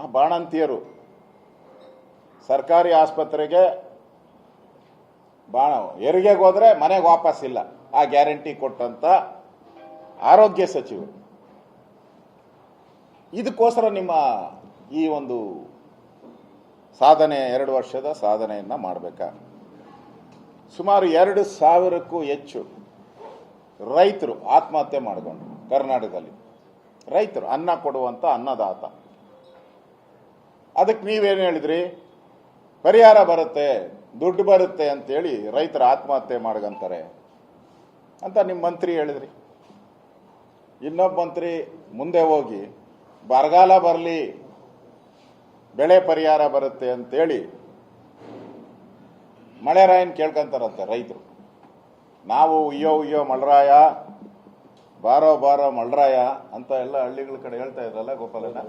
ಆ ಬಾಣಂತಿಯರು ಸರ್ಕಾರಿ ಆಸ್ಪತ್ರೆಗೆ ಹೆರಿಗೆಗೆ ಹೋದ್ರೆ ಮನೆಗೆ ವಾಪಸ್ ಇಲ್ಲ, ಆ ಗ್ಯಾರಂಟಿ ಕೊಟ್ಟಂತ ಆರೋಗ್ಯ ಸಚಿವರು. ಇದಕ್ಕೋಸ್ಕರ ನಿಮ್ಮ ಈ ಒಂದು ಸಾಧನೆ, 2 ವರ್ಷದ ಸಾಧನೆಯನ್ನ ಮಾಡಬೇಕಾ? ಸುಮಾರು 2,000ಕ್ಕೂ ಹೆಚ್ಚು ರೈತರು ಆತ್ಮಹತ್ಯೆ ಮಾಡಿಕೊಂಡ್ರು ಕರ್ನಾಟಕದಲ್ಲಿ. ರೈತರು, ಅನ್ನ ಕೊಡುವಂತ ಅನ್ನದಾತ. ಅದಕ್ಕೆ ನೀವೇನು ಹೇಳಿದ್ರಿ? ಪರಿಹಾರ ಬರುತ್ತೆ, ದುಡ್ಡು ಬರುತ್ತೆ ಅಂತೇಳಿ ರೈತರ ಆತ್ಮಹತ್ಯೆ ಮಾಡ್ಕೊಂತಾರೆ ಅಂತ ನಿಮ್ಮ ಮಂತ್ರಿ ಹೇಳಿದ್ರಿ. ಇನ್ನೊಬ್ಬ ಮಂತ್ರಿ ಮುಂದೆ ಹೋಗಿ ಬರಗಾಲ ಬರಲಿ, ಬೆಳೆ ಪರಿಹಾರ ಬರುತ್ತೆ ಅಂತೇಳಿ ಮಳೆರಾಯನ್ ಕೇಳ್ಕೊಂತಾರಂತೆ ರೈತರು. ನಾವು ಉಯ್ಯೋ ಮಳರಾಯ, ಬಾರೋ ಮಳರಾಯ ಅಂತ ಎಲ್ಲ ಹಳ್ಳಿಗಳ ಕಡೆ ಹೇಳ್ತಾ ಇದ್ರಲ್ಲ ಗೋಪಾಲಣ್ಣ,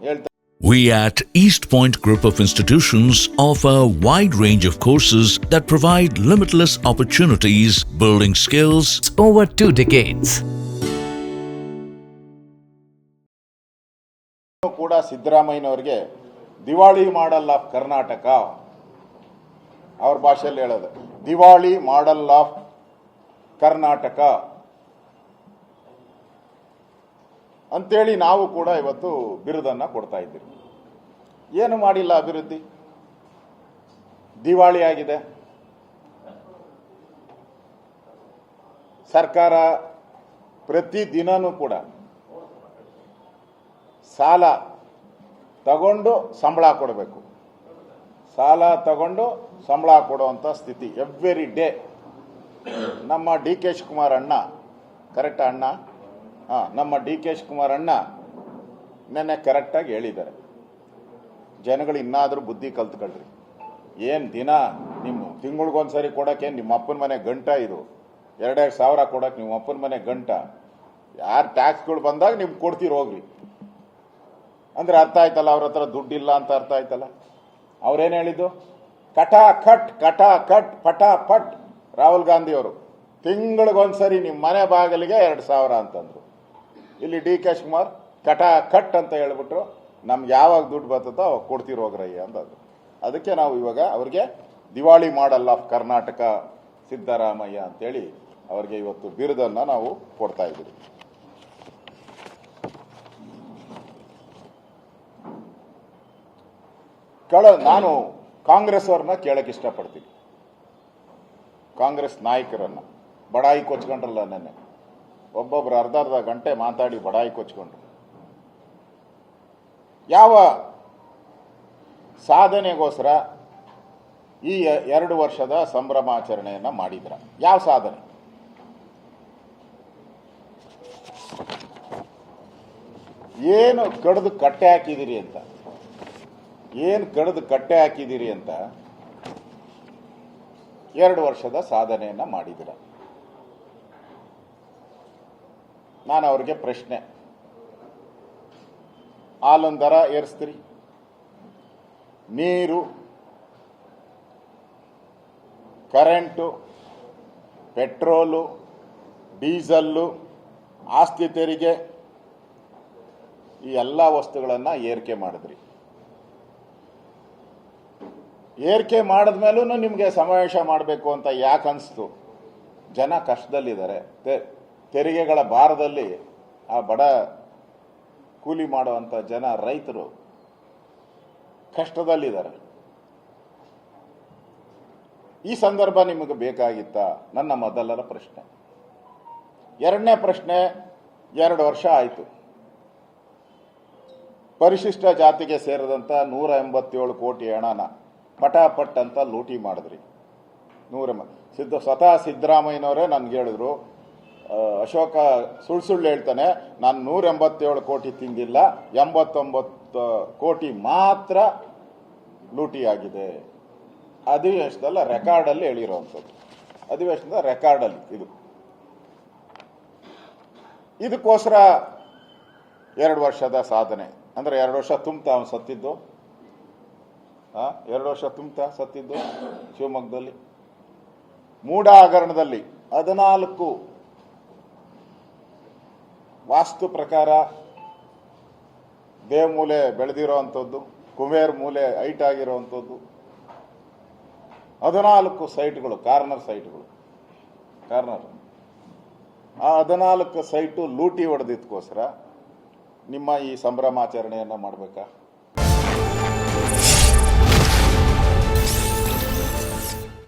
ಹೇಳ್ತಾ. We at East Point Group of Institutions offer a wide range of courses that provide limitless opportunities, building skills over 2 decades. ಕೂಡ ಸಿದ್ದರಾಮಯ್ಯನವರಿಗೆ ದಿವಾಳಿ ಮಾಡೆಲ್ ಆಫ್ ಕರ್ನಾಟಕ, ಅವ್ರ ಭಾಷೆಯಲ್ಲಿ ಹೇಳೋದು ದಿವಾಳಿ ಮಾಡೆಲ್ ಆಫ್ ಕರ್ನಾಟಕ ಅಂತೇಳಿ ನಾವು ಕೂಡ ಇವತ್ತು ಬಿರುದನ್ನ ಕೊಡ್ತಾ ಇದ್ದೀವಿ. ಏನು ಮಾಡಿಲ್ಲ ಅಭಿವೃದ್ಧಿ, ದಿವಾಳಿ ಆಗಿದೆ. ಸರ್ಕಾರ ಪ್ರತಿ ದಿನನೂ ಕೂಡ ಸಾಲ ತಗೊಂಡು ಸಂಬಳ ಕೊಡಬೇಕು, ಸಾಲ ತಗೊಂಡು ಸಂಬಳ ಕೊಡುವಂಥ ಸ್ಥಿತಿ ಎವ್ರಿ ಡೇ. ನಮ್ಮ ಡಿ ಕೆ ಶಿವಕುಮಾರ್ ಅಣ್ಣ, ಕರೆಕ್ಟ್ ಅಣ್ಣ? ನಮ್ಮ ಡಿ ಕೆ ಶಿವಕುಮಾರ್ ಅಣ್ಣ ನೆನ್ನೆ ಕರೆಕ್ಟಾಗಿ ಹೇಳಿದ್ದಾರೆ, ಜನಗಳು ಇನ್ನಾದರೂ ಬುದ್ಧಿ ಕಲ್ತ್ಕೊಳ್ರಿ. ಏನು ದಿನ ನಿಮ್ಮ ತಿಂಗಳಿಗೊಂದ್ಸರಿ ಕೊಡೋಕೆ ನಿಮ್ಮ ಅಪ್ಪನ ಮನೆ ಗಂಟ, ಇದು 2,000 ಸಾವಿರ ಕೊಡೋಕೆ ನಿಮ್ಮ ಅಪ್ಪನ ಮನೆ ಗಂಟ. ಯಾರು ಟ್ಯಾಕ್ಸ್ಗಳು ಬಂದಾಗ ನಿಮ್ಗೆ ಕೊಡ್ತೀರಿ ಹೋಗ್ರಿ ಅಂದ್ರೆ ಅರ್ಥ ಆಯ್ತಲ್ಲ, ಅವ್ರ ಹತ್ರ ದುಡ್ಡಿಲ್ಲ ಅಂತ ಅರ್ಥ ಆಯ್ತಲ್ಲ. ಅವ್ರೇನು ಹೇಳಿದ್ದು? ಕಟಾ ಕಟ್ ಪಟ ಪಟ್. ರಾಹುಲ್ ಗಾಂಧಿ ಅವರು ತಿಂಗಳಿಗೊಂದ್ಸರಿ ನಿಮ್ಮ ಮನೆ ಬಾಗಿಲಿಗೆ 2,000 ಅಂತಂದ್ರು. ಇಲ್ಲಿ ಡಿ ಕೆ ಶಿವಕುಮಾರ್ ಕಟಾ ಕಟ್ ಅಂತ ಹೇಳ್ಬಿಟ್ರು, ನಮ್ಗೆ ಯಾವಾಗ ದುಡ್ಡು ಬರ್ತದೋ ಅವಾಗ ಕೊಡ್ತೀರಿ ಹೋಗ್ರಯ್ಯ ಅಂತಂದ್ರು. ಅದಕ್ಕೆ ನಾವು ಇವಾಗ ಅವ್ರಿಗೆ ದಿವಾಳಿ ಮಾಡೆಲ್ ಆಫ್ ಕರ್ನಾಟಕ ಸಿದ್ದರಾಮಯ್ಯ ಅಂತೇಳಿ ಅವ್ರಿಗೆ ಇವತ್ತು ಬಿರುದನ್ನ ನಾವು ಕೊಡ್ತಾ ಇದ್ದೀವಿ. ನಾನು ಕಾಂಗ್ರೆಸ್ ಅವ್ರನ್ನ ಕೇಳಕ್ ಇಷ್ಟಪಡ್ತೀನಿ, ಕಾಂಗ್ರೆಸ್ ನಾಯಕರನ್ನ. ಬಡಾಯಿ ಕೊಚ್ಕೊಂಡ್ರಲ್ಲ ನೆನ್ನೆ, ಒಬ್ಬೊಬ್ರು ಅರ್ಧ ಗಂಟೆ ಮಾತಾಡಿ ಬಡಾಯಿ ಕೊಚ್ಕೊಂಡ್ರು. ಯಾವ ಸಾಧನೆಗೋಸ್ಕರ ಈ 2 ವರ್ಷದ ಸಂಭ್ರಮಾಚರಣೆಯನ್ನ ಮಾಡಿದ್ರ? ಯಾವ ಸಾಧನೆ? ಏನು ಕಡ್ದು ಕಟ್ಟೆ ಹಾಕಿದಿರಿ ಅಂತ, ಏನು ಕಡ್ದು ಕಟ್ಟೆ ಹಾಕಿದಿರಿ ಅಂತ 2 ವರ್ಷದ ಸಾಧನೆಯನ್ನ ಮಾಡಿದಿರ. ನಾನು ಅವ್ರಿಗೆ ಪ್ರಶ್ನೆ, ಹಾಲೊಂದು ದರ ಏರಿಸ್ತೀರಿ, ನೀರು, ಕರೆಂಟು, ಪೆಟ್ರೋಲು, ಡೀಸಲ್ಲು, ಆಸ್ತಿ ತೆರಿಗೆ, ಈ ಎಲ್ಲ ವಸ್ತುಗಳನ್ನು ಏರಿಕೆ ಮಾಡಿದ್ರಿ. ಏರಿಕೆ ಮಾಡಿದ್ಮೇಲೂ ನಿಮಗೆ ಸಮಾವೇಶ ಮಾಡಬೇಕು ಅಂತ ಯಾಕೆ ಅನಿಸ್ತು? ಜನ ಕಷ್ಟದಲ್ಲಿದ್ದಾರೆ, ತೆರಿಗೆಗಳ ಭಾರದಲ್ಲಿ ಆ ಬಡ ಕೂಲಿ ಮಾಡುವಂಥ ಜನ, ರೈತರು ಕಷ್ಟದಲ್ಲಿದ್ದಾರೆ. ಈ ಸಂದರ್ಭ ನಿಮಗೆ ಬೇಕಾಗಿತ್ತ? ನನ್ನ ಮೊದಲರ ಪ್ರಶ್ನೆ. ಎರಡನೇ ಪ್ರಶ್ನೆ, 2 ವರ್ಷ ಆಯಿತು, ಪರಿಶಿಷ್ಟ ಜಾತಿಗೆ ಸೇರಿದಂಥ 187 ಕೋಟಿ ಹಣನ ಪಟಾಪಟ್ ಅಂತ ಲೂಟಿ ಮಾಡಿದ್ರಿ. ಸ್ವತಃ ಸಿದ್ದರಾಮಯ್ಯನವರೇ ನನ್ಗೆ ಹೇಳಿದ್ರು, ಅಶೋಕ ಸುಳ್ಳು ಹೇಳ್ತಾನೆ, ನಾನು 187 ಕೋಟಿ ತಿಂದಿಲ್ಲ, 89 ಕೋಟಿ ಮಾತ್ರ ಲೂಟಿ ಆಗಿದೆ. ಅಧಿವೇಶನದಲ್ಲ, ರೆಕಾರ್ಡಲ್ಲಿ ಹೇಳಿರೋವಂಥದ್ದು, ಅಧಿವೇಶನದ ರೆಕಾರ್ಡಲ್ಲಿ ಇದು. ಇದಕ್ಕೋಸ್ಕರ 2 ವರ್ಷದ ಸಾಧನೆ ಅಂದ್ರೆ 2 ವರ್ಷ ತುಂಬ್ತಾ ಅವನು ಸತ್ತಿದ್ದು. 2 ವರ್ಷ ತುಂಬ್ತಾ ಸತ್ತಿದ್ದು ಶಿವಮೊಗ್ಗದಲ್ಲಿ. ಮೂಡ ಹಗರಣದಲ್ಲಿ 14 ವಾಸ್ತು ಪ್ರಕಾರ ದೇವಮೂಲೆ ಬೆಳೆದಿರೋ ಅಂಥದ್ದು, ಕುಬೇರ್ ಮೂಲೆ ಹೈಟ್ ಆಗಿರೋವಂಥದ್ದು 14 ಸೈಟ್ಗಳು, ಕಾರ್ನರ್ ಆ 14 ಸೈಟು ಲೂಟಿ ಹೊಡೆದಿದ್ದಕ್ಕೋಸ್ಕರ ನಿಮ್ಮ ಈ ಸಂಭ್ರಮಾಚರಣೆಯನ್ನು ಮಾಡಬೇಕಾ?